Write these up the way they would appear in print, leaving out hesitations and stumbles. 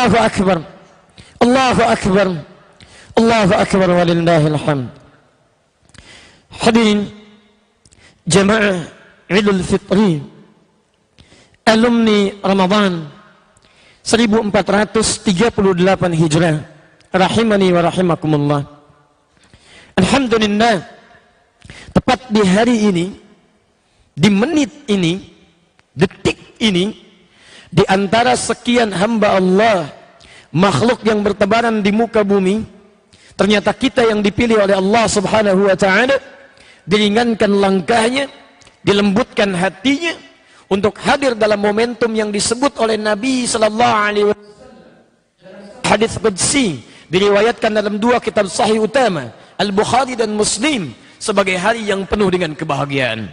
Allahu Akbar. Allahu Akbar. Allahu Akbar walillahil hamd. Hadirin jamaah Idul Fitri alumni Ramadan 1438 Hijrah, rahimani wa rahimakumullah. Alhamdulillah, tepat di hari ini, di menit ini, detik ini, di antara sekian hamba Allah, makhluk yang bertebaran di muka bumi, ternyata kita yang dipilih oleh Allah Subhanahu wa ta'ala, diringankan langkahnya, dilembutkan hatinya untuk hadir dalam momentum yang disebut oleh Nabi sallallahu alaihi wasallam. Hadis qudsi diriwayatkan dalam dua kitab sahih utama, Al-Bukhari dan Muslim, sebagai hari yang penuh dengan kebahagiaan.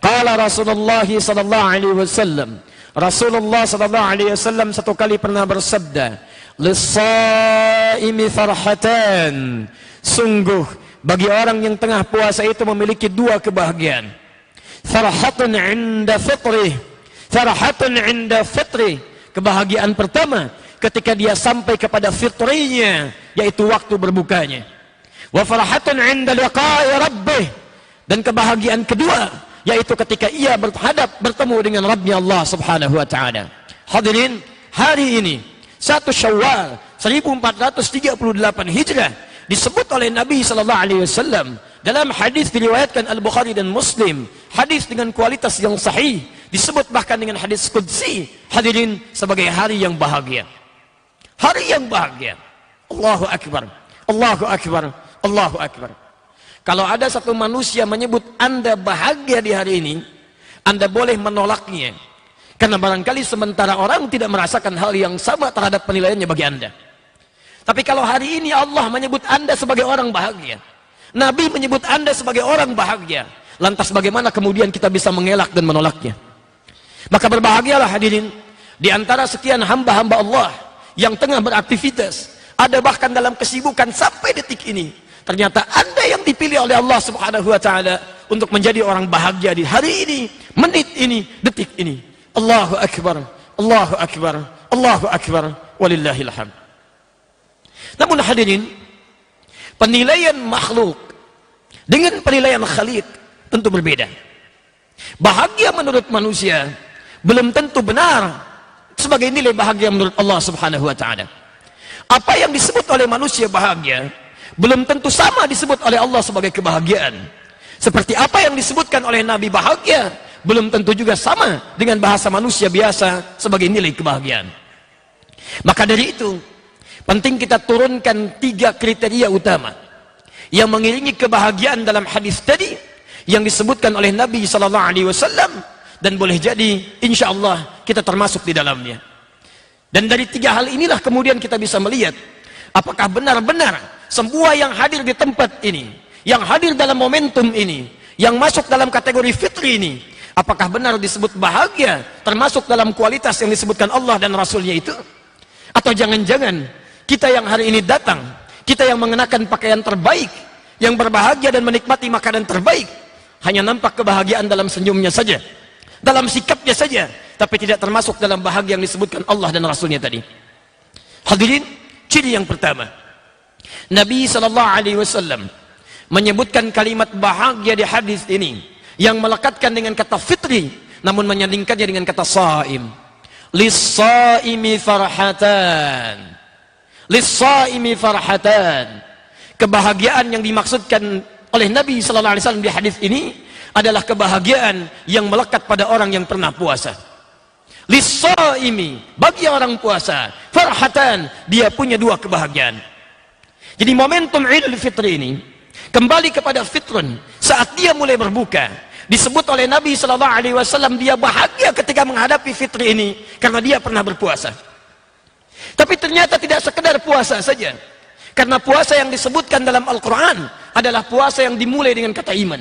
Qala Rasulullah sallallahu alaihi wasallam, Rasulullah sallallahu alaihi wasallam satu kali pernah bersabda, "Lis-shaimi farhatan." Sungguh bagi orang yang tengah puasa itu memiliki dua kebahagiaan. Farhatun 'inda fitrih. Farhatun 'inda fitrih. Kebahagiaan pertama ketika dia sampai kepada fitrinya, yaitu waktu berbukanya. Wa farhatun 'inda liqa'i rabbih. Dan kebahagiaan kedua yaitu ketika ia bertemu dengan Rabbnya Allah Subhanahu wa ta'ala. Hadirin, hari ini 1 Syawal 1438 Hijrah disebut oleh Nabi sallallahu alaihi wasallam dalam hadis diriwayatkan Al-Bukhari dan Muslim, hadis dengan kualitas yang sahih, disebut bahkan dengan hadis qudsi, hadirin, sebagai hari yang bahagia. Hari yang bahagia. Allahu Akbar. Allahu Akbar. Allahu Akbar. Kalau ada satu manusia menyebut Anda bahagia di hari ini, Anda boleh menolaknya. Karena barangkali sementara orang tidak merasakan hal yang sama terhadap penilaiannya bagi Anda. Tapi kalau hari ini Allah menyebut Anda sebagai orang bahagia, Nabi menyebut Anda sebagai orang bahagia, lantas bagaimana kemudian kita bisa mengelak dan menolaknya? Maka berbahagialah hadirin di antara sekian hamba-hamba Allah yang tengah beraktivitas, ada bahkan dalam kesibukan sampai detik ini, ternyata Anda yang dipilih oleh Allah Subhanahu wa ta'ala untuk menjadi orang bahagia di hari ini, menit ini, detik ini. Allahu Akbar, Allahu Akbar, Allahu Akbar, walillahil hamd. Namun hadirin, penilaian makhluk dengan penilaian Khaliq tentu berbeda. Bahagia menurut manusia belum tentu benar sebagai nilai bahagia menurut Allah Subhanahu wa ta'ala. Apa yang disebut oleh manusia bahagia belum tentu sama disebut oleh Allah sebagai kebahagiaan. Seperti apa yang disebutkan oleh Nabi bahagia belum tentu juga sama dengan bahasa manusia biasa sebagai nilai kebahagiaan. Maka dari itu penting kita turunkan 3 kriteria utama yang mengiringi kebahagiaan dalam hadis tadi yang disebutkan oleh Nabi sallallahu alaihi wasallam, dan boleh jadi insyaallah kita termasuk di dalamnya. Dan dari 3 hal inilah kemudian kita bisa melihat apakah benar-benar semua yang hadir di tempat ini, yang hadir dalam momentum ini, yang masuk dalam kategori fitri ini, apakah benar disebut bahagia termasuk dalam kualitas yang disebutkan Allah dan Rasulnya itu? Atau jangan-jangan kita yang hari ini datang, kita yang mengenakan pakaian terbaik, yang berbahagia dan menikmati makanan terbaik, hanya nampak kebahagiaan dalam senyumnya saja, dalam sikapnya saja, tapi tidak termasuk dalam bahagia yang disebutkan Allah dan Rasulnya tadi. Hadirin, ciri yang pertama, Nabi SAW menyebutkan kalimat bahagia di hadis ini yang melekatkan dengan kata fitri, namun menyandingkannya dengan kata saim. Lis-saimi farhatan. Lis-saimi farhatan. Kebahagiaan yang dimaksudkan oleh Nabi sallallahu alaihi wasallam di hadis ini adalah kebahagiaan yang melekat pada orang yang pernah puasa. Lis-saimi, bagi orang puasa, farhatan, dia punya 2 kebahagiaan. Jadi momentum Idul Fitri ini kembali kepada fitrun, saat dia mulai berbuka, disebut oleh Nabi sallallahu alaihi wasallam dia bahagia ketika menghadapi fitri ini karena dia pernah berpuasa. Tapi ternyata tidak sekedar puasa saja. Karena puasa yang disebutkan dalam Al-Quran adalah puasa yang dimulai dengan kata iman.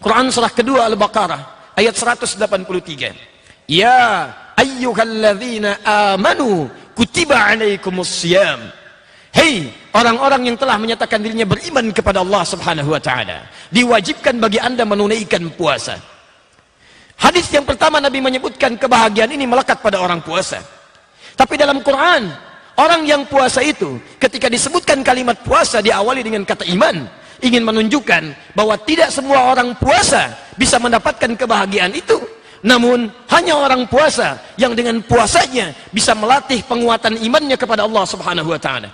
Quran surah kedua Al-Baqarah ayat 183. Ya ayyuhalladzina amanu kutiba alaikumus siyam. Hei orang-orang yang telah menyatakan dirinya beriman kepada Allah Subhanahu wa ta'ala, diwajibkan bagi Anda menunaikan puasa. Hadis yang pertama Nabi menyebutkan kebahagiaan ini melekat pada orang puasa. Tapi dalam Quran Orang yang puasa itu, ketika disebutkan kalimat puasa diawali dengan kata iman, ingin menunjukkan bahwa tidak semua orang puasa bisa mendapatkan kebahagiaan itu. Namun hanya orang puasa yang dengan puasanya bisa melatih penguatan imannya kepada Allah Subhanahu wa taala.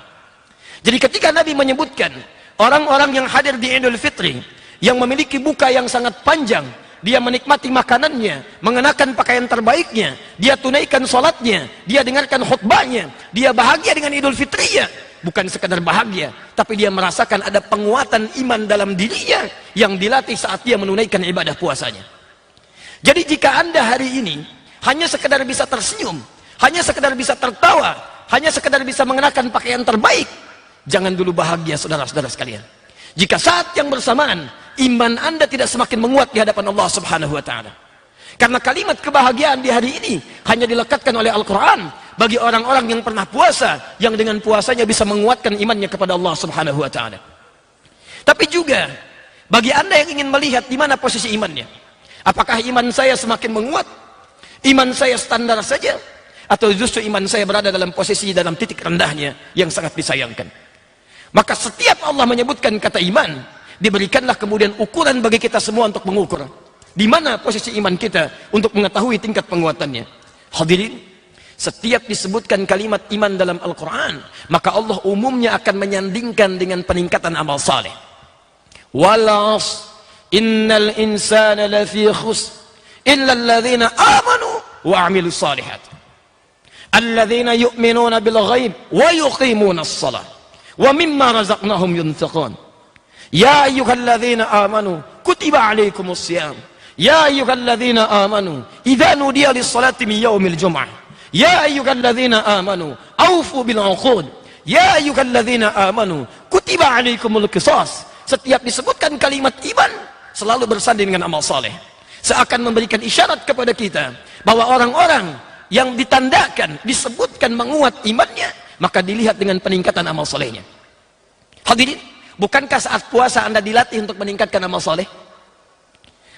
Jadi ketika Nabi menyebutkan orang-orang yang hadir di Idul Fitri yang memiliki buka yang sangat panjang, dia menikmati makanannya, mengenakan pakaian terbaiknya, dia tunaikan sholatnya, dia dengarkan khutbahnya, dia bahagia dengan Idul Fitrinya. Bukan sekadar bahagia, tapi dia merasakan ada penguatan iman dalam dirinya yang dilatih saat dia menunaikan ibadah puasanya. Jadi jika Anda hari ini hanya sekedar bisa tersenyum, hanya sekedar bisa tertawa, hanya sekedar bisa mengenakan pakaian terbaik, jangan dulu bahagia, saudara-saudara sekalian. Jika saat yang bersamaan iman Anda tidak semakin menguat di hadapan Allah Subhanahu wa taala. Karena kalimat kebahagiaan di hari ini hanya dilekatkan oleh Al-Qur'an bagi orang-orang yang pernah puasa, yang dengan puasanya bisa menguatkan imannya kepada Allah Subhanahu wa taala. Tapi juga bagi Anda yang ingin melihat di mana posisi imannya. Apakah iman saya semakin menguat? Iman saya standar saja? Atau justru iman saya berada dalam posisi dalam titik rendahnya yang sangat disayangkan? Maka setiap Allah menyebutkan kata iman, diberikanlah kemudian ukuran bagi kita semua untuk mengukur di mana posisi iman kita untuk mengetahui tingkat penguatannya. Hadirin, setiap disebutkan kalimat iman dalam Al-Quran, maka Allah umumnya akan menyandingkan dengan peningkatan amal saleh. Wal 'ashr innal insana lafi khusr illa alladhina amanu wa 'amilus shalihat alladhina yu'minuna bil ghaib wa yuqimuna as-shalah wa mimma razaqnahum yunfiqun. Ya ayyuhalladzina amanu kutiba alaikumus shiyam ya ayyuhalladzina amanu idza nudiya lis-salati min yaumil jum'ah ya ayyuhalladzina amanu aufu bil 'uqud ya ayyuhalladzina amanu kutiba alaikumul qisas. Setiap disebutkan kalimat iman selalu bersanding dengan amal saleh, seakan memberikan isyarat kepada kita bahwa orang-orang yang ditandakan disebutkan menguat imannya, maka dilihat dengan peningkatan amal salehnya. Hadirin, bukankah saat puasa Anda dilatih untuk meningkatkan amal saleh?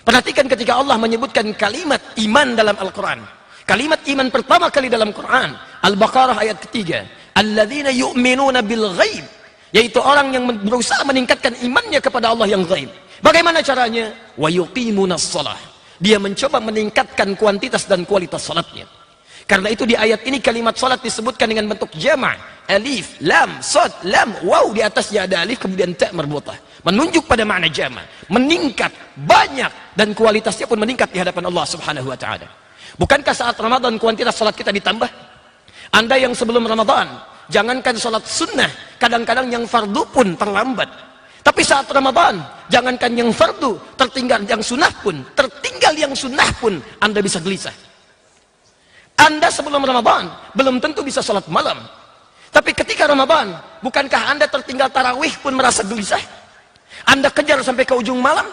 Perhatikan ketika Allah menyebutkan kalimat iman dalam Al-Quran. Kalimat iman pertama kali dalam Quran, Al-Baqarah ayat ketiga, alladzina yu'minuna bil ghaib, yaitu orang yang berusaha meningkatkan imannya kepada Allah yang ghaib. Bagaimana caranya? Wa yuqimunas shalah. Dia mencoba meningkatkan kuantitas dan kualitas salatnya. Karena itu di ayat ini kalimat salat disebutkan dengan bentuk jama', alif, lam, sad, lam, waw, di atasnya ada alif kemudian ta marbutah, menunjuk pada makna jama', meningkat, banyak, dan kualitasnya pun meningkat di hadapan Allah Subhanahu wa taala. Bukankah saat Ramadan kuantitas salat kita ditambah? Anda yang sebelum Ramadan, jangankan salat sunnah, kadang-kadang yang fardu pun terlambat. Tapi saat Ramadan, jangankan yang fardu, tertinggal yang sunnah pun, Anda bisa gelisah. Anda sebelum Ramadan belum tentu bisa salat malam. Tapi ketika Ramadan, bukankah Anda tertinggal tarawih pun merasa gelisah? Anda kejar sampai ke ujung malam.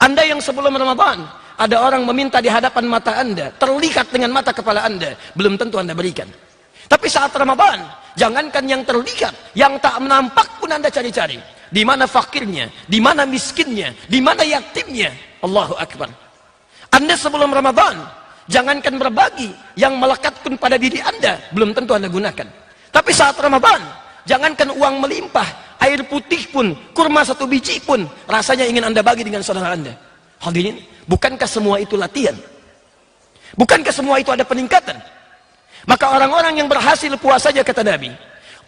Anda yang sebelum Ramadan, ada orang meminta di hadapan mata Anda, terlihat dengan mata kepala Anda, belum tentu Anda berikan. Tapi saat Ramadan, jangankan yang terlihat, yang tak nampak pun Anda cari-cari. Di mana fakirnya, di mana miskinnya, di mana yatimnya. Allahu Akbar. Anda sebelum Ramadan, jangankan berbagi, yang melekat pun pada diri Anda, belum tentu Anda gunakan. Tapi saat Ramadan, jangankan uang melimpah, air putih pun, kurma satu biji pun, rasanya ingin Anda bagi dengan saudara Anda. Hadirin, bukankah semua itu latihan? Bukankah semua itu ada peningkatan? Maka orang-orang yang berhasil puasanya, kata Nabi,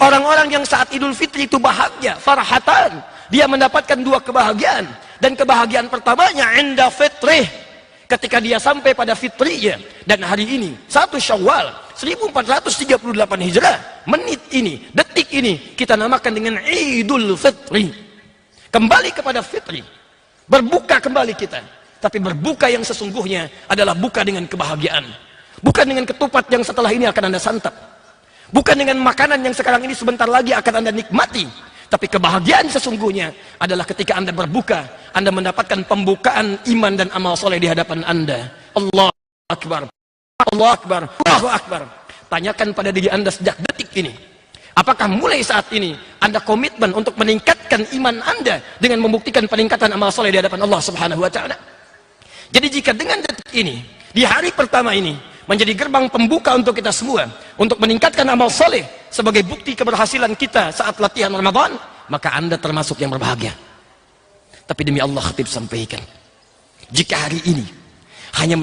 orang-orang yang saat Idul Fitri itu bahagia, farhatan, dia mendapatkan dua kebahagiaan. Dan kebahagiaan pertamanya inda fitrih, ketika dia sampai pada fitrinya. Dan hari ini 1 Syawal 1438 Hijrah, menit ini, detik ini kita namakan dengan Idul Fitri. Kembali kepada fitri, berbuka kembali kita. Tapi berbuka yang sesungguhnya adalah buka dengan kebahagiaan, bukan dengan ketupat yang setelah ini akan Anda santap, bukan dengan makanan yang sekarang ini sebentar lagi akan Anda nikmati. Tapi kebahagiaan sesungguhnya adalah ketika Anda berbuka, Anda mendapatkan pembukaan iman dan amal soleh di hadapan Anda. Allahu Akbar, Allahu Akbar, Allahu Akbar. Tanyakan pada diri Anda sejak detik ini, apakah mulai saat ini Anda komitmen untuk meningkatkan iman Anda dengan membuktikan peningkatan amal soleh di hadapan Allah Subhanahu wa taala? Jadi jika dengan detik ini, di hari pertama ini, menjadi gerbang pembuka untuk kita semua untuk meningkatkan amal soleh sebagai bukti keberhasilan kita saat latihan Ramadan, maka Anda termasuk yang berbahagia. Tapi demi Allah, khatib sampaikan, jika hari ini hanya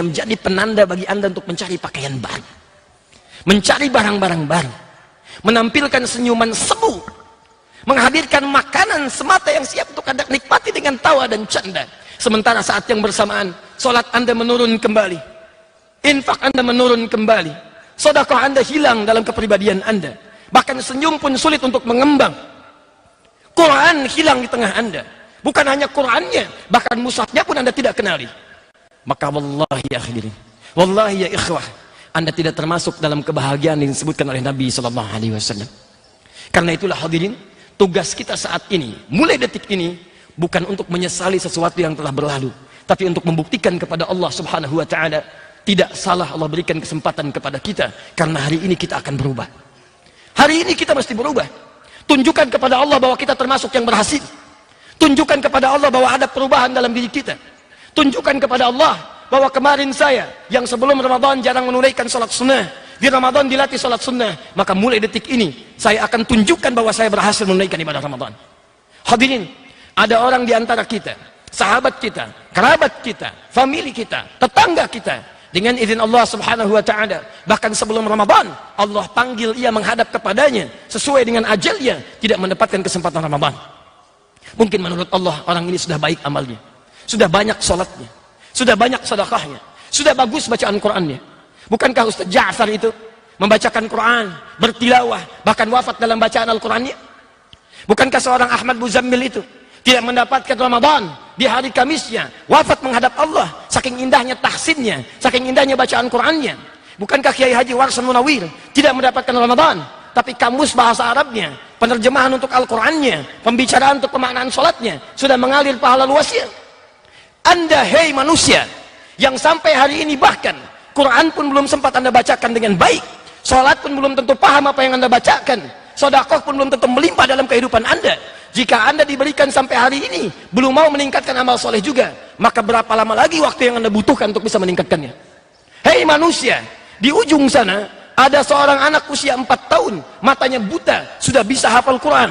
menjadi penanda bagi Anda untuk mencari pakaian baru, mencari barang-barang baru, menampilkan senyuman semu, menghadirkan makanan semata yang siap untuk Anda nikmati dengan tawa dan canda, sementara saat yang bersamaan sholat Anda menurun kembali, infak Anda menurun kembali, sedekah Anda hilang dalam kepribadian Anda, bahkan senyum pun sulit untuk mengembang, Quran hilang di tengah Anda, bukan hanya Qurannya, bahkan mushafnya pun Anda tidak kenali, maka wallahi ya hadirin, wallahi ya ikhwah, Anda tidak termasuk dalam kebahagiaan yang disebutkan oleh Nabi SAW. Karena itulah hadirin, tugas kita saat ini, mulai detik ini, bukan untuk menyesali sesuatu yang telah berlalu, tapi untuk membuktikan kepada Allah Subhanahu wa Ta'ala, tidak salah Allah berikan kesempatan kepada kita, karena hari ini kita akan berubah. Hari ini kita mesti berubah. Tunjukkan kepada Allah bahwa kita termasuk yang berhasil. Tunjukkan kepada Allah bahwa ada perubahan dalam diri kita. Tunjukkan kepada Allah bahwa kemarin saya yang sebelum Ramadan jarang menunaikan salat sunnah, di Ramadan dilatih salat sunnah, maka mulai detik ini saya akan tunjukkan bahwa saya berhasil menunaikan ibadah Ramadan. Hadirin, ada orang di antara kita, sahabat kita, kerabat kita, famili kita, tetangga kita, dengan izin Allah Subhanahu wa Ta'ala, bahkan sebelum Ramadan Allah panggil ia menghadap kepadanya sesuai dengan ajalnya, tidak mendapatkan kesempatan Ramadan. Mungkin menurut Allah orang ini sudah baik amalnya, sudah banyak sholatnya, sudah banyak sedekahnya, sudah bagus bacaan Qurannya. Bukankah Ustaz Ja'far itu membacakan Quran, bertilawah, bahkan wafat dalam bacaan Al-Qurannya? Bukankah seorang Ahmad Muzammil itu tidak mendapatkan Ramadan di hari Kamisnya, wafat menghadap Allah, saking indahnya tahsinnya, saking indahnya bacaan Qurannya? Bukankah Kiai Haji Warsan Munawir tidak mendapatkan Ramadan, tapi kamus bahasa Arabnya, penerjemahan untuk Al-Qurannya, pembicaraan untuk pemaknaan sholatnya sudah mengalir pahala luasnya? Anda, hei manusia, yang sampai hari ini bahkan Quran pun belum sempat Anda bacakan dengan baik, sholat pun belum tentu paham apa yang Anda bacakan, sedekah pun belum tentu melimpah dalam kehidupan Anda. Jika Anda diberikan sampai hari ini belum mau meningkatkan amal soleh juga, maka berapa lama lagi waktu yang Anda butuhkan untuk bisa meningkatkannya? Hei manusia, di ujung sana ada seorang anak usia 4 tahun, matanya buta, sudah bisa hafal Quran.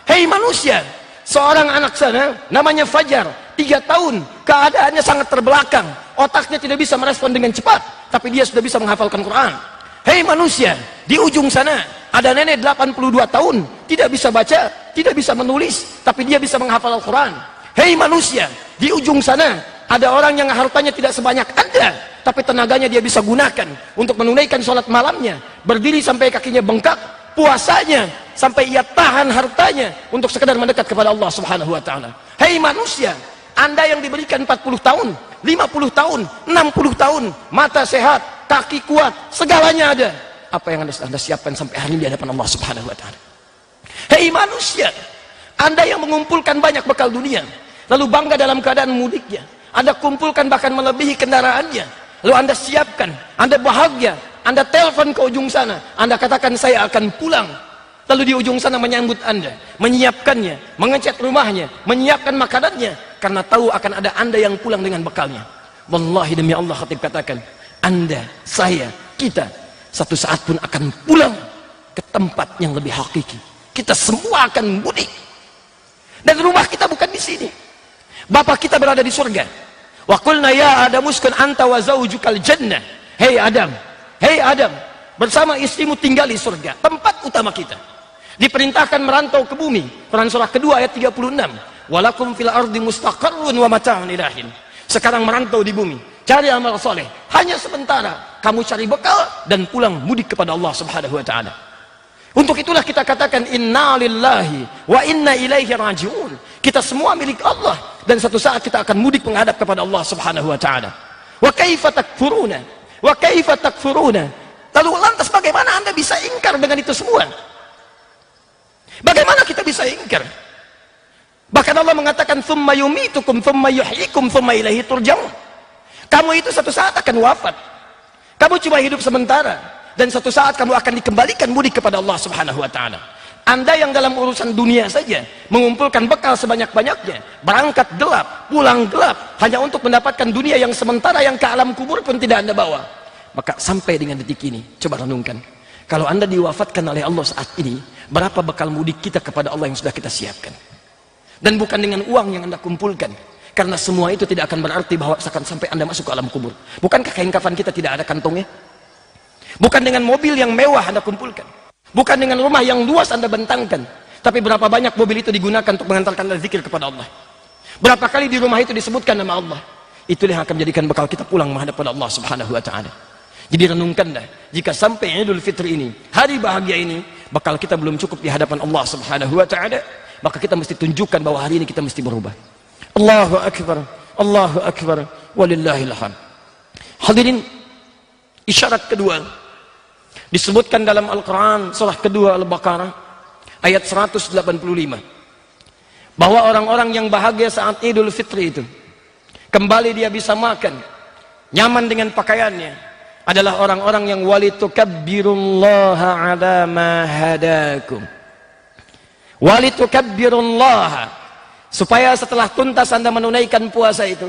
Hei manusia, seorang anak sana namanya Fajar, 3 tahun, keadaannya sangat terbelakang, otaknya tidak bisa merespon dengan cepat, tapi dia sudah bisa menghafalkan Quran. Hei manusia, di ujung sana ada nenek 82 tahun, tidak bisa baca, tidak bisa menulis, tapi dia bisa menghafal Al-Quran. Hei manusia, di ujung sana ada orang yang hartanya tidak sebanyak Anda, tapi tenaganya dia bisa gunakan untuk menunaikan sholat malamnya, berdiri sampai kakinya bengkak, puasanya sampai ia tahan hartanya untuk sekedar mendekat kepada Allah Subhanahu wa Ta'ala. Hei manusia, Anda yang diberikan 40 tahun, 50 tahun, 60 tahun, mata sehat, kaki kuat, segalanya ada, apa yang Anda siapkan sampai hari ini di hadapan Allah Subhanahu wa Ta'ala? Hei manusia, Anda yang mengumpulkan banyak bekal dunia, lalu bangga dalam keadaan mudiknya, Anda kumpulkan bahkan melebihi kendaraannya, lalu Anda siapkan, Anda bahagia, Anda telepon ke ujung sana, Anda katakan saya akan pulang, lalu di ujung sana menyambut Anda, menyiapkannya, mengecat rumahnya, menyiapkan makanannya, karena tahu akan ada Anda yang pulang dengan bekalnya. Wallahi demi Allah, khatib katakan, Anda, saya, kita satu saat pun akan pulang ke tempat yang lebih hakiki. Kita semua akan mudik, dan rumah kita bukan di sini. Bapak kita berada di surga. Wa qulna ya Adam uskun anta wa zaujukal jannah. Hei Adam, hei Adam, bersama istrimu tinggal di surga, tempat utama kita. Diperintahkan merantau ke bumi. Quran surah kedua ayat 36. Walakum fil ardi mustaqarrun wa mata'un ilahin. Sekarang merantau di bumi, cari amal soleh, hanya sementara, kamu cari bekal dan pulang mudik kepada Allah Subhanahu wa Ta'ala. Untuk itulah kita katakan inna lillahi wa inna ilaihi raji'un. Kita semua milik Allah, dan satu saat kita akan mudik menghadap kepada Allah Subhanahu wa Ta'ala. Wa kaifa takfuruna, wa kaifa takfuruna. Lalu lantas bagaimana Anda bisa ingkar dengan itu semua? Bagaimana kita bisa ingkar? Bahkan Allah mengatakan thumma yumitukum thumma yuhyikum thumma ilaihi turja'un. Kamu itu satu saat akan wafat, kamu cuma hidup sementara, dan satu saat kamu akan dikembalikan mudik kepada Allah Subhanahu wa Ta'ala. Anda yang dalam urusan dunia saja mengumpulkan bekal sebanyak-banyaknya, berangkat gelap, pulang gelap, hanya untuk mendapatkan dunia yang sementara yang ke alam kubur pun tidak Anda bawa. Maka sampai dengan detik ini, coba renungkan. Kalau Anda diwafatkan oleh Allah saat ini, berapa bekal mudik kita kepada Allah yang sudah kita siapkan? Dan bukan dengan uang yang Anda kumpulkan. Karena semua itu tidak akan berarti bahwa akan sampai Anda masuk ke alam kubur. Bukankah kain kafan kita tidak ada kantongnya? Bukan dengan mobil yang mewah Anda kumpulkan. Bukan dengan rumah yang luas Anda bentangkan. Tapi berapa banyak mobil itu digunakan untuk mengantarkan Anda zikir kepada Allah? Berapa kali di rumah itu disebutkan nama Allah? Itulah yang akan menjadikan bekal kita pulang menghadap pada Allah Subhanahu wa taala. Jadi renungkanlah, jika sampai Idul Fitri ini, hari bahagia ini, bekal kita belum cukup di hadapan Allah Subhanahu wa taala, maka kita mesti tunjukkan bahwa hari ini kita mesti berubah. Allahu akbar, Allahu akbar, walillahil hamd. Hadirin, isyarat kedua disebutkan dalam Al-Qur'an surah kedua Al-Baqarah ayat 185, bahwa orang-orang yang bahagia saat Idul Fitri itu, kembali dia bisa makan, nyaman dengan pakaiannya, adalah orang-orang yang walitukabbirullaha ala ma hadakum. Walitukabbirullaha, supaya setelah tuntas Anda menunaikan puasa itu,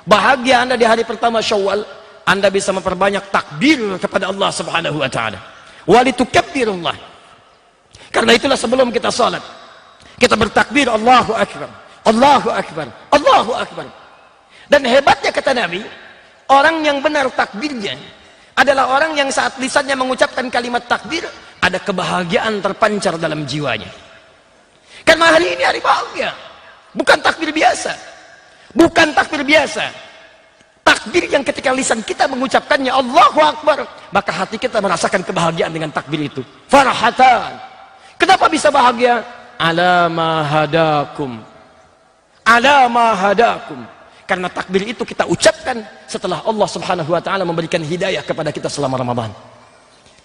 bahagia Anda di hari pertama Syawal, Anda bisa memperbanyak takbir kepada Allah Subhanahu wa taala. Walitukabbirullah. Karena itulah sebelum kita salat, kita bertakbir Allahu akbar, Allahu akbar, Allahu akbar. Dan hebatnya kata Nabi, orang yang benar takbirnya adalah orang yang saat lisannya mengucapkan kalimat takbir, ada kebahagiaan terpancar dalam jiwanya. Karena hari ini hari bahagia, bukan takbir biasa, bukan takbir biasa. Takbir yang ketika lisan kita mengucapkannya Allahu Akbar, maka hati kita merasakan kebahagiaan dengan takbir itu. Farhatan. Kenapa bisa bahagia? Ala ma hadakum, ala ma hadakum. Karena takbir itu kita ucapkan setelah Allah Subhanahu wa taala memberikan hidayah kepada kita selama Ramadan.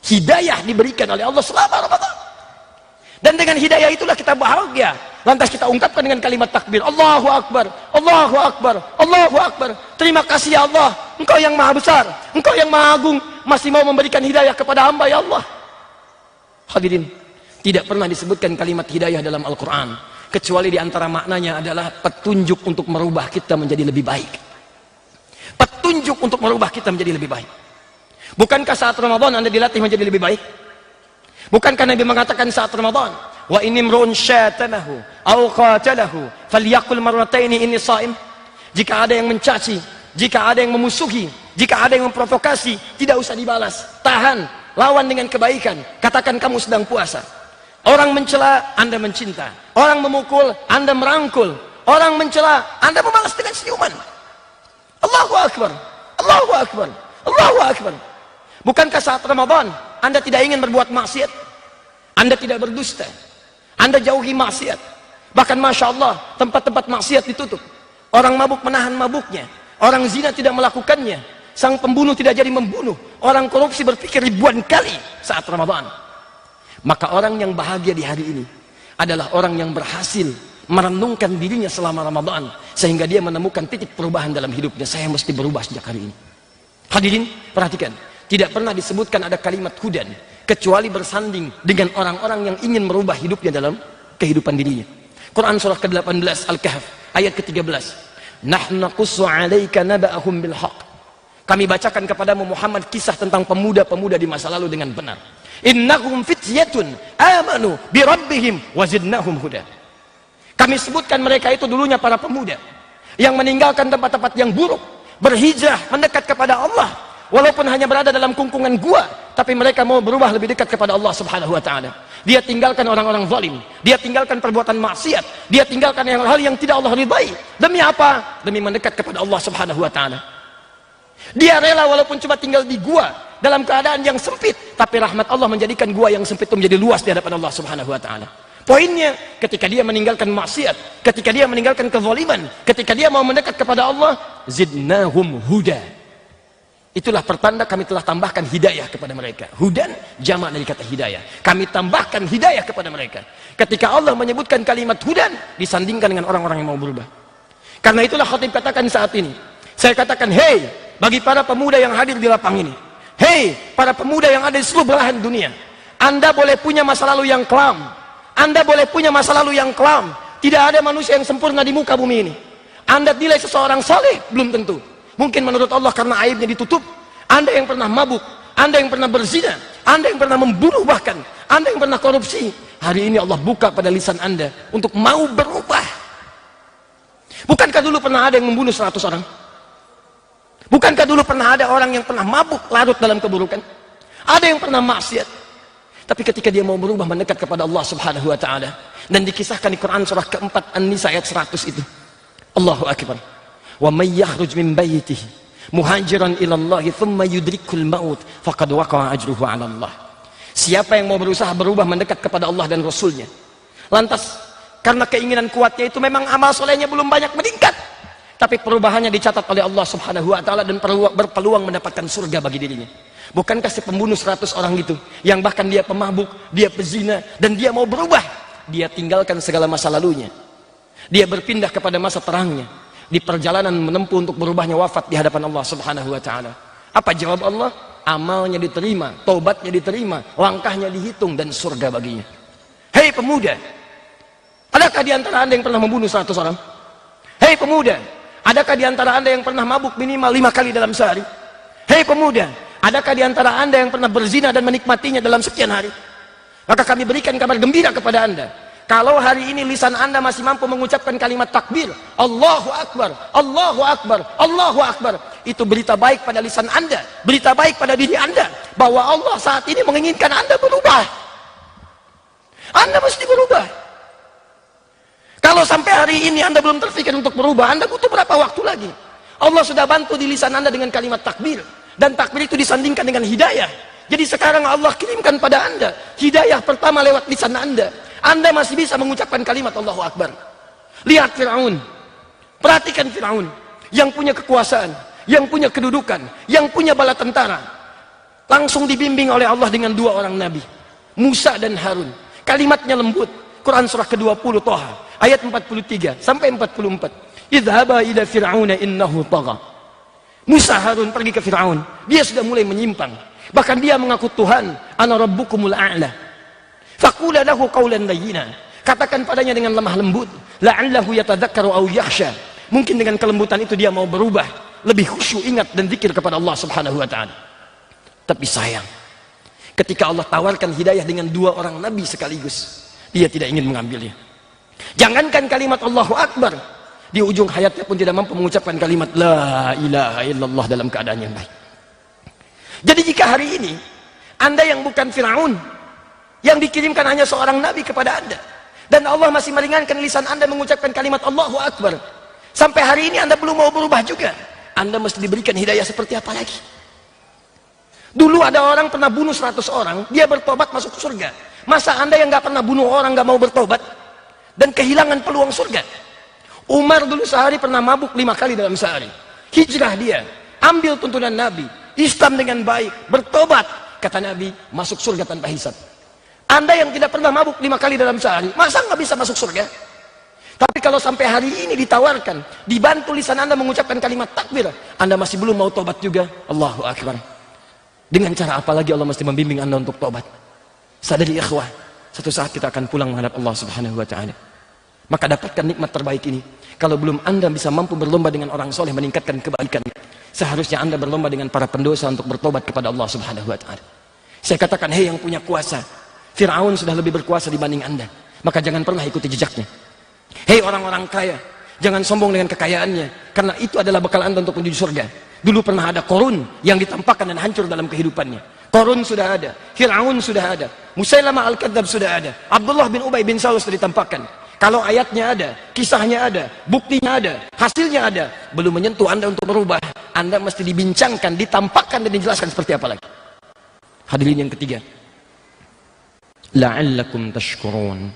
Hidayah diberikan oleh Allah selama Ramadan. Dan dengan hidayah itulah kita bahagia. Lantas kita ungkapkan dengan kalimat takbir, Allahu Akbar, Allahu Akbar, Allahu Akbar. Terima kasih ya Allah, Engkau yang maha besar, Engkau yang maha agung, masih mau memberikan hidayah kepada hamba ya Allah. Hadirin, tidak pernah disebutkan kalimat hidayah dalam Al-Quran, kecuali di antara maknanya adalah petunjuk untuk merubah kita menjadi lebih baik. Petunjuk untuk merubah kita menjadi lebih baik. Bukankah saat Ramadan Anda dilatih menjadi lebih baik? Bukankah Nabi mengatakan saat Ramadan, wa inimrun syatamahu aw qatalahu falyaqul marrataini inni shaim? Jika ada yang mencaci, jika ada yang memusuhi, jika ada yang memprovokasi, tidak usah dibalas, tahan, lawan dengan kebaikan, katakan kamu sedang puasa. Orang mencela, Anda mencinta. Orang memukul, Anda merangkul. Orang mencela, Anda membalas dengan senyuman. Allahu Akbar, Allahu Akbar, Allahu Akbar. Bukankah saat Ramadan Anda tidak ingin berbuat maksiat? Anda tidak berdusta, Anda jauhi maksiat. Bahkan Masya Allah, tempat-tempat maksiat ditutup. Orang mabuk menahan mabuknya, orang zina tidak melakukannya, sang pembunuh tidak jadi membunuh, orang korupsi berpikir ribuan kali saat Ramadan. Maka orang yang bahagia di hari ini adalah orang yang berhasil merenungkan dirinya selama Ramadan, sehingga dia menemukan titik perubahan dalam hidupnya. Saya mesti berubah sejak hari ini. Hadirin, perhatikan, tidak pernah disebutkan ada kalimat hudan kecuali bersanding dengan orang-orang yang ingin merubah hidupnya dalam kehidupan dirinya. Quran surah ke-18 Al-Kahf ayat ke-13. Nahnu naqussu 'alaika naba'ahum bil haqq. Kami bacakan kepadamu Muhammad kisah tentang pemuda-pemuda di masa lalu dengan benar. Innahum fityatun amanu bi rabbihim wazidnahum huda. Kami sebutkan mereka itu dulunya para pemuda yang meninggalkan tempat-tempat yang buruk, berhijrah mendekat kepada Allah, walaupun hanya berada dalam kungkungan gua, tapi mereka mau berubah lebih dekat kepada Allah Subhanahu wa taala. Dia tinggalkan orang-orang zalim, dia tinggalkan perbuatan maksiat, dia tinggalkan hal-hal yang tidak Allah ridai. Demi apa? Demi mendekat kepada Allah Subhanahu wa taala. Dia rela walaupun cuma tinggal di gua dalam keadaan yang sempit, tapi rahmat Allah menjadikan gua yang sempit itu menjadi luas di hadapan Allah Subhanahu wa taala. Poinnya, ketika dia meninggalkan maksiat, ketika dia meninggalkan kezaliman, ketika dia mau mendekat kepada Allah, zidnahum huda. Itulah pertanda kami telah tambahkan hidayah kepada mereka. Hudan jamak dari kata hidayah. Kami tambahkan hidayah kepada mereka. Ketika Allah menyebutkan kalimat hudan, disandingkan dengan orang-orang yang mau berubah. Karena itulah khatib katakan saat ini, saya katakan, hei, bagi para pemuda yang hadir di lapang ini, hei, para pemuda yang ada di seluruh belahan dunia, Anda boleh punya masa lalu yang kelam, Anda boleh punya masa lalu yang kelam. Tidak ada manusia yang sempurna di muka bumi ini. Anda nilai seseorang saleh, belum tentu. Mungkin menurut Allah karena aibnya ditutup, Anda yang pernah mabuk, Anda yang pernah berzina, Anda yang pernah membunuh, bahkan Anda yang pernah korupsi, hari ini Allah buka pada lisan Anda untuk mau berubah. Bukankah dulu pernah ada yang membunuh 100 orang? Bukankah dulu pernah ada orang yang pernah mabuk, larut dalam keburukan? Ada yang pernah maksiat. Tapi ketika dia mau berubah, mendekat kepada Allah Subhanahu wa taala, dan dikisahkan di Quran surah keempat An-Nisa ayat 100 itu. Allahu akbar. Wa may yakhruj min baitihi muhajiran ila Allah thumma yudrikul maut faqad waqa'a ajruhu 'ala Allah. Siapa yang mau berusaha berubah mendekat kepada Allah dan Rasulnya, lantas karena keinginan kuatnya itu memang amal solehnya belum banyak meningkat, tapi perubahannya dicatat oleh Allah Subhanahu wa taala dan berpeluang mendapatkan surga bagi dirinya. Bukankah si pembunuh 100 orang itu, yang bahkan dia pemabuk, dia pezina, dan dia mau berubah, dia tinggalkan segala masa lalunya, dia berpindah kepada masa terangnya, di perjalanan menempuh untuk berubahnya wafat di hadapan Allah Subhanahu wa taala. Apa jawab Allah? Amalnya diterima, taubatnya diterima, langkahnya dihitung, dan surga baginya. Hei pemuda, adakah di antara Anda yang pernah membunuh 100 orang? Hei pemuda, adakah di antara Anda yang pernah mabuk minimal 5 kali dalam sehari? Hei pemuda, adakah di antara Anda yang pernah berzina dan menikmatinya dalam sekian hari? Maka kami berikan kabar gembira kepada Anda. Kalau hari ini lisan Anda masih mampu mengucapkan kalimat takbir, Allahu Akbar, Allahu Akbar, Allahu Akbar, itu berita baik pada lisan Anda, berita baik pada diri Anda, bahwa Allah saat ini menginginkan Anda berubah. Anda mesti berubah. Kalau sampai hari ini Anda belum terpikir untuk berubah, Anda butuh berapa waktu lagi? Allah sudah bantu di lisan Anda dengan kalimat takbir, dan takbir itu disandingkan dengan hidayah. Jadi sekarang Allah kirimkan pada Anda hidayah pertama lewat lisan Anda. Anda masih bisa mengucapkan kalimat Allahu Akbar. Lihat Fir'aun, perhatikan Fir'aun yang punya kekuasaan, yang punya kedudukan, yang punya bala tentara, langsung dibimbing oleh Allah dengan 2 orang nabi, Musa dan Harun. Kalimatnya lembut. Quran surah ke-20 Toha ayat 43 sampai 44. Idhaba ila fir'auna innahu tagha. Musa Harun pergi ke Fir'aun, dia sudah mulai menyimpang, bahkan dia mengaku Tuhan, ana rabbukumul a'la. Faqula lahu qawlan layyina, katakan padanya dengan lemah lembut, la'allahu yatadzakkaru aw yakhsha, mungkin dengan kelembutan itu dia mau berubah, lebih khusyuk, ingat dan zikir kepada Allah Subhanahu wa taala. Tapi sayang, ketika Allah tawarkan hidayah dengan 2 orang nabi sekaligus, dia tidak ingin mengambilnya. Jangankan kalimat Allahu Akbar, di ujung hayatnya pun tidak mampu mengucapkan kalimat la ilaha illallah dalam keadaan yang baik. Jadi jika hari ini Anda yang bukan Fir'aun, yang dikirimkan hanya seorang nabi kepada Anda, dan Allah masih meringankan lisan Anda mengucapkan kalimat Allahu Akbar, sampai hari ini Anda belum mau berubah juga, Anda mesti diberikan hidayah seperti apa lagi? Dulu ada orang pernah bunuh 100 orang, dia bertobat masuk surga. Masa Anda yang gak pernah bunuh orang gak mau bertobat dan kehilangan peluang surga? Umar dulu sehari pernah mabuk 5 kali dalam sehari. Hijrah dia, ambil tuntunan Nabi, Islam dengan baik, bertobat, kata Nabi, masuk surga tanpa hisab. Anda yang tidak pernah mabuk 5 kali dalam sehari, masa nggak bisa masuk surga? Tapi kalau sampai hari ini ditawarkan, dibantu lisan Anda mengucapkan kalimat takbir, Anda masih belum mau tobat juga, Allahu Akbar. Dengan cara apa lagi Allah mesti membimbing Anda untuk tobat? Sadari ikhwah, satu saat kita akan pulang menghadap Allah Subhanahu wa taala. Maka dapatkan nikmat terbaik ini. Kalau belum Anda bisa mampu berlomba dengan orang soleh meningkatkan kebaikan, seharusnya Anda berlomba dengan para pendosa untuk bertobat kepada Allah Subhanahu wa taala. Saya katakan, hei yang punya kuasa, Fir'aun sudah lebih berkuasa dibanding Anda, maka jangan pernah ikuti jejaknya. Hei orang-orang kaya, jangan sombong dengan kekayaannya, karena itu adalah bekal Anda untuk menuju surga. Dulu pernah ada Qarun yang ditampakkan dan hancur dalam kehidupannya. Qarun sudah ada, Fir'aun sudah ada, Musailamah Al-Kadzdzab sudah ada, Abdullah bin Ubay bin Salul sudah ditampakkan. Kalau ayatnya ada, kisahnya ada, buktinya ada, hasilnya ada, belum menyentuh Anda untuk berubah, Anda mesti dibincangkan, ditampakkan dan dijelaskan seperti apa lagi. Hadirin yang ketiga, la'allakum tashkurun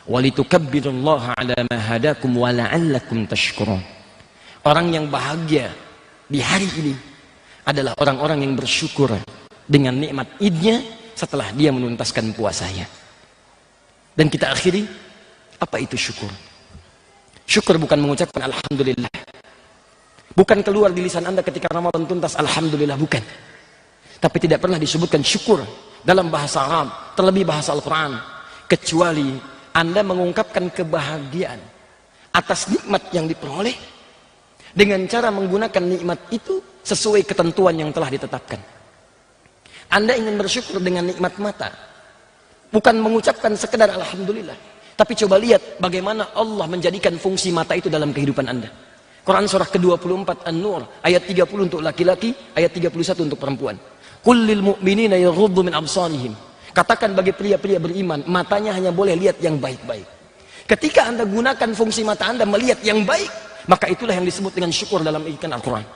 walitukabbirullaha ala ma hadakum wa la'allakum tashkurun. Orang yang bahagia di hari ini adalah orang-orang yang bersyukur dengan nikmat Idnya setelah dia menuntaskan puasanya. Dan kita akhiri, apa itu syukur? Syukur bukan mengucapkan alhamdulillah, bukan keluar di lisan Anda ketika Ramadan tuntas alhamdulillah, bukan. Tapi tidak pernah disebutkan syukur dalam bahasa Arab, terlebih bahasa Al-Quran, kecuali Anda mengungkapkan kebahagiaan atas nikmat yang diperoleh, dengan cara menggunakan nikmat itu sesuai ketentuan yang telah ditetapkan. Anda ingin bersyukur dengan nikmat mata, bukan mengucapkan sekedar alhamdulillah, tapi coba lihat bagaimana Allah menjadikan fungsi mata itu dalam kehidupan Anda. Quran surah ke-24 An-Nur ayat 30 untuk laki-laki, ayat 31 untuk perempuan. Qul lil mu'minina yaghuddu min absarihim. Katakan bagi pria-pria beriman, matanya hanya boleh lihat yang baik-baik. Ketika Anda gunakan fungsi mata Anda melihat yang baik, maka itulah yang disebut dengan syukur dalam ikan Al-Quran.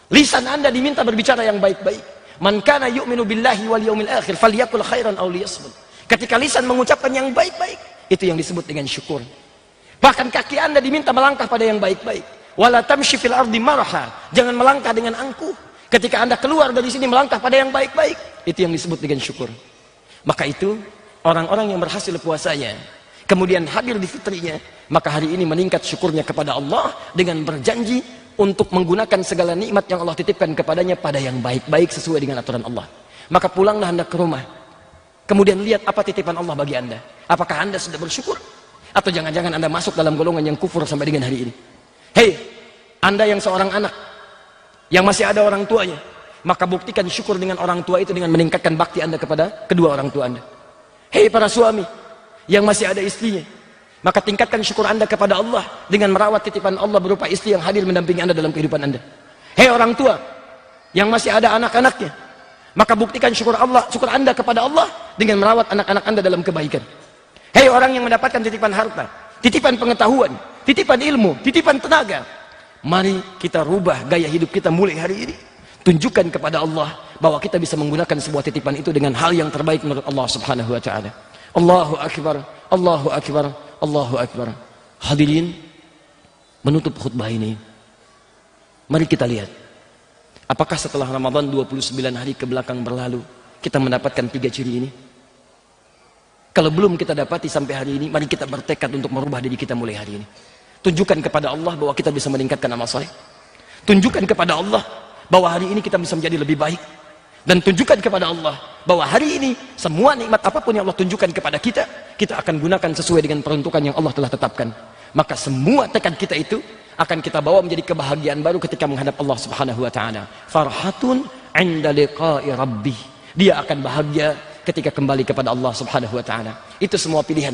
Lisan Anda diminta berbicara yang baik-baik. Man kana yu'minu billahi wal yawmil akhir falyakul khairan aw liyasmut. Ketika lisan mengucapkan yang baik-baik, itu yang disebut dengan syukur. Bahkan kaki Anda diminta melangkah pada yang baik-baik. Wala tamshi fil ardi marha. Jangan melangkah dengan angkuh. Ketika Anda keluar dari sini melangkah pada yang baik-baik, itu yang disebut dengan syukur. Maka itu orang-orang yang berhasil puasanya, kemudian hadir di fitrinya, maka hari ini meningkat syukurnya kepada Allah dengan berjanji untuk menggunakan segala nikmat yang Allah titipkan kepadanya pada yang baik-baik sesuai dengan aturan Allah. Maka pulanglah Anda ke rumah, kemudian lihat apa titipan Allah bagi Anda. Apakah Anda sudah bersyukur? Atau jangan-jangan Anda masuk dalam golongan yang kufur sampai dengan hari ini? Hei, Anda yang seorang anak, yang masih ada orang tuanya, maka buktikan syukur dengan orang tua itu dengan meningkatkan bakti Anda kepada kedua orang tua Anda. Hei para suami, yang masih ada istrinya, maka tingkatkan syukur Anda kepada Allah dengan merawat titipan Allah berupa istri yang hadir mendampingi Anda dalam kehidupan Anda. Hei orang tua yang masih ada anak-anaknya, maka buktikan syukur Anda kepada Allah dengan merawat anak-anak Anda dalam kebaikan. Hei orang yang mendapatkan titipan harta, titipan pengetahuan, titipan ilmu, titipan tenaga, mari kita rubah gaya hidup kita mulai hari ini. Tunjukkan kepada Allah bahwa kita bisa menggunakan sebuah titipan itu dengan hal yang terbaik menurut Allah Subhanahu wa taala. Allahu akbar, Allahu akbar, Allahu akbar. Hadirin, menutup khutbah ini, mari kita lihat apakah setelah Ramadan 29 hari ke belakang berlalu kita mendapatkan 3 ciri ini. Kalau belum kita dapati sampai hari ini, mari kita bertekad untuk merubah diri kita mulai hari ini. Tunjukkan kepada Allah bahwa kita bisa meningkatkan amal saleh. Tunjukkan kepada Allah bahwa hari ini kita bisa menjadi lebih baik. Dan tunjukkan kepada Allah bahwa hari ini semua nikmat apapun yang Allah tunjukkan kepada kita, kita akan gunakan sesuai dengan peruntukan yang Allah telah tetapkan. Maka semua tekad kita itu akan kita bawa menjadi kebahagiaan baru ketika menghadap Allah Subhanahu wa taala. Farhatun 'inda liqa'i rabbih. Dia akan bahagia ketika kembali kepada Allah Subhanahu wa taala. Itu semua pilihan.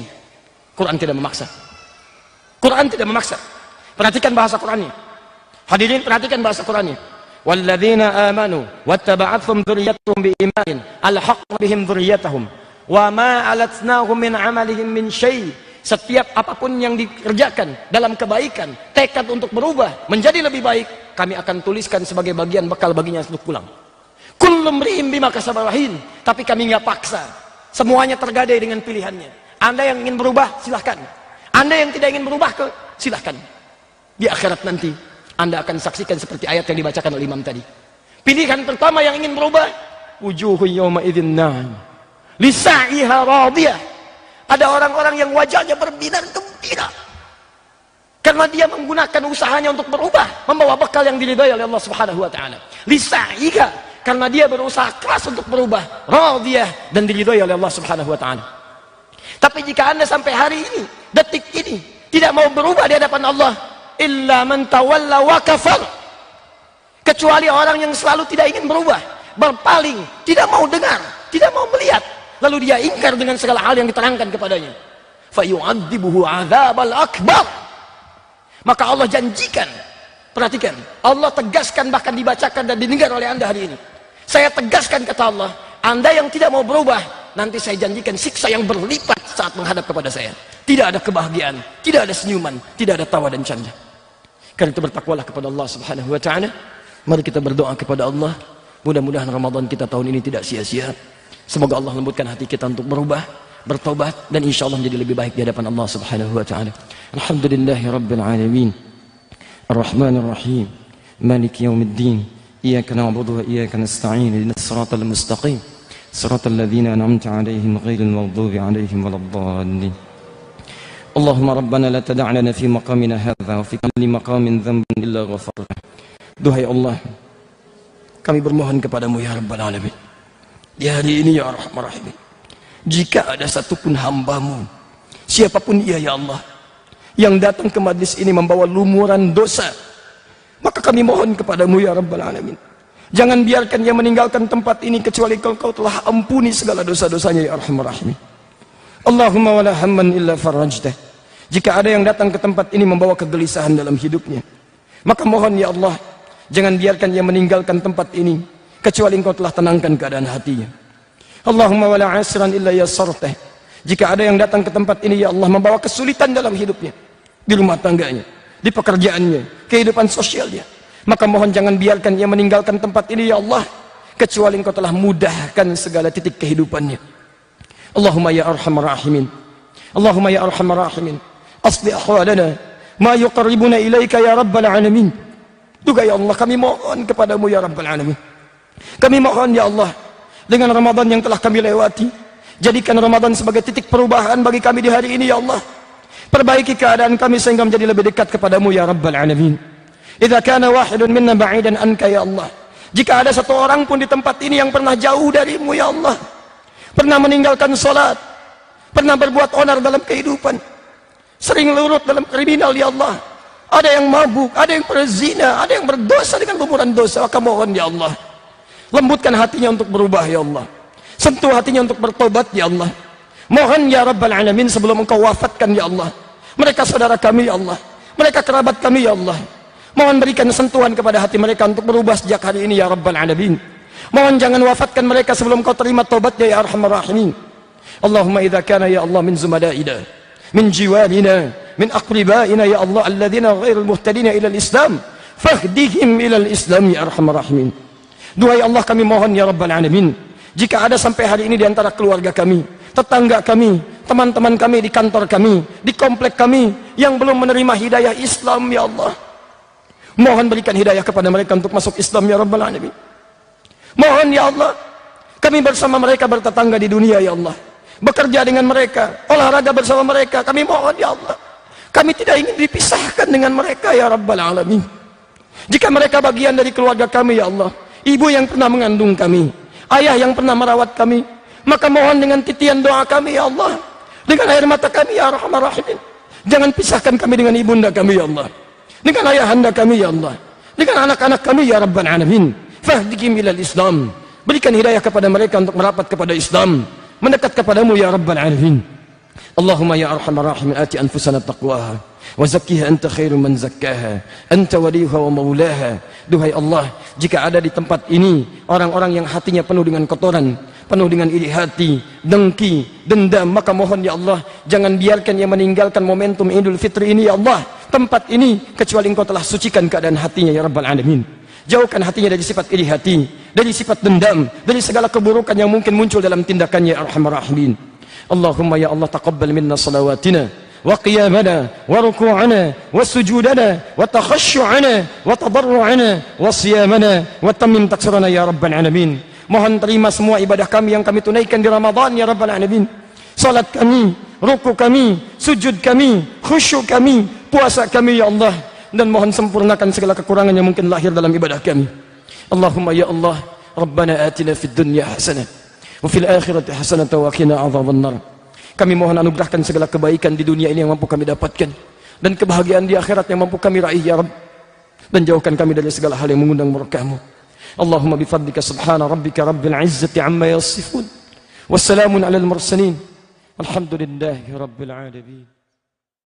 Quran tidak memaksa. Quran tidak memaksa. Perhatikan bahasa Qurannya. Hadirin, perhatikan bahasa Qurannya. Walladzina amanu wattaba'athum dzurriyyatuhum biimanin alhaqna bihim dzurriyyatahum wa ma alatnahum min 'amalihim min syai'. Setiap apapun yang dikerjakan dalam kebaikan, tekad untuk berubah menjadi lebih baik, kami akan tuliskan sebagai bagian bekal baginya untuk pulang. Kullu mri'in bima kasaba rahin. Tapi kami nggak paksa. Semuanya tergadai dengan pilihannya. Anda yang ingin berubah, silahkan. Anda yang tidak ingin berubah, silahkan. Di akhirat nanti Anda akan saksikan seperti ayat yang dibacakan oleh Imam tadi. Pilihan pertama yang ingin berubah, wujuhun yawma idzin na'im lisa'iha radiyah. Ada orang-orang yang wajahnya berbinar gembira karena dia menggunakan usahanya untuk berubah, membawa bekal yang diridhai oleh Allah Subhanahu wa taala. Lisa'iha, karena dia berusaha keras untuk berubah, radiyah, dan diridhai oleh Allah Subhanahu wa taala. Tapi jika Anda sampai hari ini, detik ini, tidak mau berubah di hadapan Allah, illa man tawalla wa kafar, kecuali orang yang selalu tidak ingin berubah, berpaling, tidak mau dengar, tidak mau melihat, lalu dia ingkar dengan segala hal yang diterangkan kepadanya, fayu'adzibuhu 'adzabal akbar. Maka Allah janjikan, perhatikan, Allah tegaskan, bahkan dibacakan dan didengar oleh Anda hari ini. Saya tegaskan, kata Allah, Anda yang tidak mau berubah, nanti saya janjikan siksa yang berlipat saat menghadap kepada saya. Tidak ada kebahagiaan, tidak ada senyuman, tidak ada tawa dan canda. Karena itu bertakwalah kepada Allah Subhanahu wa taala. Mari kita berdoa kepada Allah, mudah-mudahan Ramadan kita tahun ini tidak sia-sia. Semoga Allah lembutkan hati kita untuk berubah, bertobat, dan insya Allah menjadi lebih baik di hadapan Allah Subhanahu wa taala. Alhamdulillahi rabbil alamin. Ar-Rahmanir Rahim. Maliki yaumiddin. Iyyaka na'budu wa iyyaka nasta'in. Ihdinas siratal mustaqim. Siratal ladzina an'amta 'alaihim ghairil maghdubi 'alaihim waladdallin. Allahumma rabbana la tada' lana fi maqamina hadza wa fi kulli maqamin dhanban illa ghafarta. Duhai Allah, kami bermohon kepadamu ya Rabbal Alamin, di hari ini ya Arhamar Rahimin, jika ada satupun hambamu, siapapun ia ya Allah, yang datang ke majlis ini membawa lumuran dosa, Maka kami mohon kepadamu ya Rabbal Alamin, jangan biarkan dia meninggalkan tempat ini kecuali kau telah ampuni segala dosa-dosanya ya Arhamar Rahimin. Allahumma wala hamman illa farajtah. Jika ada yang datang ke tempat ini membawa kegelisahan dalam hidupnya, maka mohon ya Allah, jangan biarkan dia meninggalkan tempat ini kecuali engkau telah tenangkan keadaan hatinya. Allahumma wala asran illa yassartah. Jika ada yang datang ke tempat ini ya Allah membawa kesulitan dalam hidupnya, di rumah tangganya, di pekerjaannya, kehidupan sosialnya, maka mohon jangan biarkan ia meninggalkan tempat ini ya Allah kecuali engkau telah mudahkan segala titik kehidupannya. Allahumma ya arhamar rahimin, Allahumma ya arhamar rahimin, asli ahwalana ma yuqarribuna ilaika ya rabbal alamin. Juga ya Allah kami mohon kepadamu ya rabbal alamin, kami mohon ya Allah dengan Ramadan yang telah kami lewati, jadikan Ramadan sebagai titik perubahan bagi kami di hari ini ya Allah. Perbaiki keadaan kami sehingga menjadi lebih dekat kepadamu ya rabbal alamin. Idza kana wahidun minna ba'idan anka ya Allah, jika ada satu orang pun di tempat ini yang pernah jauh darimu ya Allah, pernah meninggalkan salat, pernah berbuat onar dalam kehidupan, sering larut dalam kriminal ya Allah, ada yang mabuk, ada yang berzina, ada yang berdosa dengan lumuran dosa, maka mohon ya Allah, lembutkan hatinya untuk berubah ya Allah, sentuh hatinya untuk bertobat ya Allah. Mohon ya Rabbal Alamin sebelum engkau wafatkan ya Allah, mereka saudara kami ya Allah, mereka kerabat kami ya Allah, mohon berikan sentuhan kepada hati mereka untuk berubah sejak hari ini ya Rabbal Alamin. Mohon jangan wafatkan mereka sebelum kau terima taubatnya ya Arhamar Rahimin. Allahumma idza kana ya Allah min zumadaina, min jiwalina, min aqribaina ya Allah alladhina ghairul muhtadina ila al-islam, fahdihim ila al-islam ya Arhamar Rahimin. Duhai Allah kami mohon ya Rabbal Alamin, jika ada sampai hari ini di antara keluarga kami, tetangga kami, teman-teman kami di kantor kami, di komplek kami yang belum menerima hidayah Islam ya Allah, mohon berikan hidayah kepada mereka untuk masuk Islam ya Rabbal Alamin. Mohon ya Allah, kami bersama mereka bertetangga di dunia ya Allah, bekerja dengan mereka, olahraga bersama mereka, kami mohon ya Allah, kami tidak ingin dipisahkan dengan mereka ya Rabbal Alamin. Jika mereka bagian dari keluarga kami ya Allah, ibu yang pernah mengandung kami, ayah yang pernah merawat kami, maka mohon dengan titian doa kami ya Allah, dengan air mata kami ya Arhamar Rahimin, jangan pisahkan kami dengan ibunda kami ya Allah, dengan ayahanda kami ya Allah, dengan anak-anak kami ya Rabbal Alamin. Fahdihim ilal Islam, berikan hidayah kepada mereka untuk merapat kepada Islam, mendekat kepadamu ya Rabbal Alamin. Allahumma ya Arhamar Rahimin, ati anfusana taqwaha wa zakkiha anta khairu man zakkaha anta waliyuha wa maulaha. Duhai Allah, jika ada di tempat ini orang-orang yang hatinya penuh dengan kotoran, penuh dengan iri hati, dengki, dendam, maka mohon ya Allah, jangan biarkan ia meninggalkan momentum Idul Fitri ini ya Allah, tempat ini, kecuali engkau telah sucikan keadaan hatinya ya Rabbal Alamin. Jauhkan hatinya dari sifat iri hati, dari sifat dendam, dari segala keburukan yang mungkin muncul dalam tindakannya ya Arhamar Rahimin. Allahumma ya Allah taqabbal minna salawatina wa qiyamana wa ruku'ana wa sujudana wa takhashu'ana wa tadarru'ana wa siyamana wa tammim taksirana ya Rabbal Alamin. Mohon terima semua ibadah kami yang kami tunaikan di Ramadan ya Rabbal Alamin. Salat kami, ruku kami, sujud kami, khusyuk kami, puasa kami ya Allah, dan mohon sempurnakan segala kekurangan yang mungkin lahir dalam ibadah kami. Allahumma ya Allah, Rabbana atina fid dunya hasanah wa fil akhirati hasanah wa qina adzabannar. Kami mohon anugerahkan segala kebaikan di dunia ini yang mampu kami dapatkan, dan kebahagiaan di akhirat yang mampu kami raih ya Rabb, dan jauhkan kami dari segala hal yang mengundang murka-Mu. Allahumma bifadlika subhana rabbika rabbil izzati amma yasifun, wassalamun alal mursalin, alhamdulillahi rabbil alamin.